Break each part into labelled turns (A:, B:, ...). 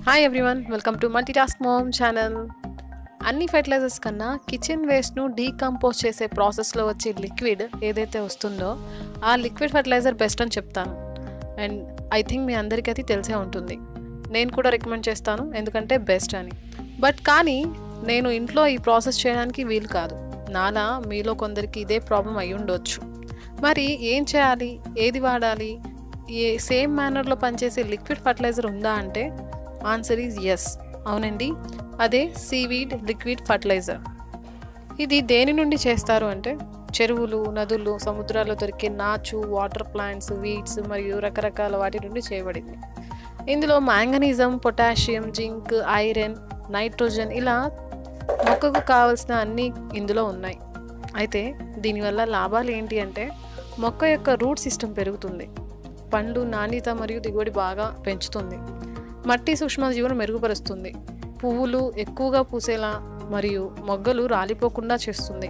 A: Hi everyone, welcome to multitask ma'am channel. అన్ని fertilisers కన్నా kitchen వేస్ట్ను decompose చేసే ప్రాసెస్లో వచ్చే లిక్విడ్ ఏదైతే వస్తుందో ఆ లిక్విడ్ ఫెర్టిలైజర్ బెస్ట్ అని చెప్తాను. అండ్ ఐ థింక్ మీ అందరికీ అది తెలిసే ఉంటుంది. నేను కూడా రికమెండ్ చేస్తాను ఎందుకంటే బెస్ట్ అని. బట్ కానీ నేను ఇంట్లో ఈ ప్రాసెస్ చేయడానికి వీలు కాదు. నాలా మీలో కొందరికి ఇదే ప్రాబ్లం అయి ఉండొచ్చు. మరి ఏం చేయాలి, ఏది వాడాలి, ఏ సేమ్ మేనర్లో పనిచేసే లిక్విడ్ ఫర్టిలైజర్ ఉందా అంటే ఆన్సర్ ఈజ్ ఎస్. అవునండి, అదే సీవీడ్ లిక్విడ్ ఫర్టిలైజర్. ఇది దేని నుండి చేస్తారు అంటే చెరువులు, నదులు, సముద్రాల్లో దొరికే నాచు, వాటర్ ప్లాంట్స్, వీడ్స్ మరియు రకరకాల వాటి నుండి చేయబడింది. ఇందులో మ్యాంగనీజం, పొటాషియం, జింక్, ఐరన్, నైట్రోజన్ ఇలా మొక్కకు కావాల్సిన అన్నీ ఇందులో ఉన్నాయి. అయితే దీనివల్ల లాభాలు ఏంటి అంటే మొక్క యొక్క రూట్ సిస్టమ్ పెరుగుతుంది, పండ్లు నాణ్యత మరియు దిగుబడి బాగా పెంచుతుంది, మట్టి సూక్ష్మజీవును మెరుగుపరుస్తుంది, పువ్వులు ఎక్కువగా పూసేలా మరియు మొగ్గలు రాలిపోకుండా చేస్తుంది,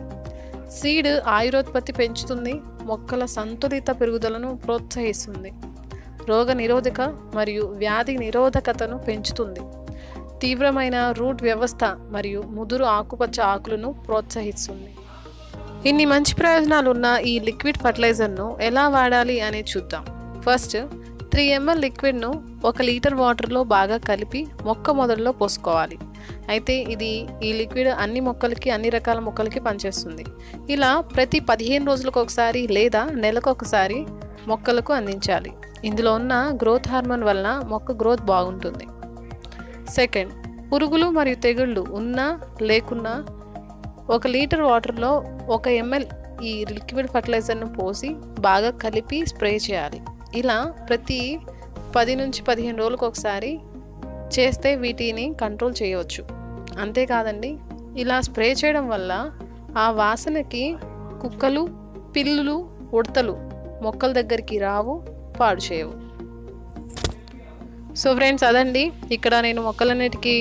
A: సీడ్ ఆయురోత్పత్తి పెంచుతుంది, మొక్కల సంతులిత పెరుగుదలను ప్రోత్సహిస్తుంది, రోగ నిరోధక మరియు వ్యాధి నిరోధకతను పెంచుతుంది, తీవ్రమైన రూట్ వ్యవస్థ మరియు ముదురు ఆకుపచ్చ ఆకులను ప్రోత్సహిస్తుంది. ఇన్ని మంచి ప్రయోజనాలు ఉన్న ఈ లిక్విడ్ ఫర్టిలైజర్ను ఎలా వాడాలి అనేది చూద్దాం. ఫస్ట్ 3 ml లిక్విడ్ను 1 లీటర్ వాటర్లో బాగా కలిపి మొక్క మొదల్లో పోసుకోవాలి. అయితే ఈ లిక్విడ్ అన్ని మొక్కలకి, అన్ని రకాల మొక్కలకి పనిచేస్తుంది. ఇలా ప్రతి 15 రోజులకు ఒకసారి లేదా నెలకు ఒకసారి మొక్కలకు అందించాలి. ఇందులో ఉన్న గ్రోత్ హార్మోన్ వలన మొక్క గ్రోత్ బాగుంటుంది. సెకండ్, పురుగులు మరియు తెగుళ్ళు ఉన్నా లేకున్నా 1 లీటర్ వాటర్లో 1 ml ఈ లిక్విడ్ ఫర్టిలైజర్ను పోసి బాగా కలిపి స్ప్రే చేయాలి. ఇలా ప్రతి 10 నుంచి 15 రోజులకు ఒకసారి చేస్తే వీటిని కంట్రోల్ చేయవచ్చు. అంతేకాదండి, ఇలా స్ప్రే చేయడం వల్ల ఆ వాసనకి కుక్కలు, పిల్లులు, ఉడతలు మొక్కల దగ్గరికి రావు, పాడు చేయవు. సో ఫ్రెండ్స్, అదండి ఇక్కడ నేను మొక్కలన్నిటికీ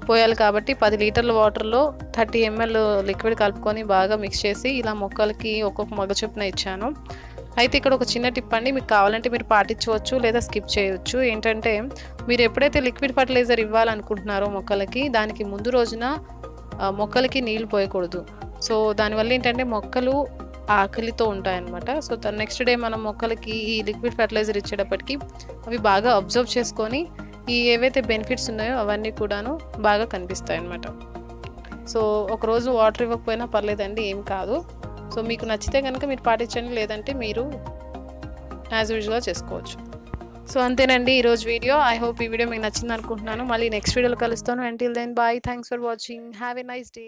A: పోయాలి కాబట్టి 10 లీటర్ల వాటర్లో 30 ml లిక్విడ్ కలుపుకొని బాగా మిక్స్ చేసి ఇలా మొక్కలకి ఒక్కొక్క మొగ్గ చొప్పున ఇచ్చాను. అయితే ఇక్కడ ఒక చిన్న టిప్ అండి, మీకు కావాలంటే మీరు పాటించవచ్చు లేదా స్కిప్ చేయవచ్చు. ఏంటంటే మీరు ఎప్పుడైతే లిక్విడ్ ఫర్టిలైజర్ ఇవ్వాలనుకుంటున్నారో మొక్కలకి, దానికి ముందు రోజున మొక్కలకి నీళ్లు పోయకూడదు. సో దానివల్ల ఏంటంటే మొక్కలు ఆకలితో ఉంటాయన్నమాట. సో నెక్స్ట్ డే మనం మొక్కలకి ఈ లిక్విడ్ ఫర్టిలైజర్ ఇచ్చేటప్పటికి అవి బాగా అబ్జర్వ్ చేసుకొని ఈ ఏవైతే బెనిఫిట్స్ ఉన్నాయో అవన్నీ కూడాను బాగా కనిపిస్తాయి అన్నమాట. సో ఒకరోజు వాటర్ ఇవ్వకపోయినా పర్లేదండి, ఏం కాదు. సో మీకు నచ్చితే కనుక మీరు పాటించండి, లేదంటే మీరు యాజ్ యూజువల్గా చేసుకోవచ్చు. సో అంతేనండి ఈరోజు వీడియో. ఐ హోప్ ఈ వీడియో మీకు నచ్చింది అనుకుంటున్నాను. మళ్ళీ నెక్స్ట్ వీడియోలో కలుస్తాను. Until then bye, thanks for watching, have a nice day.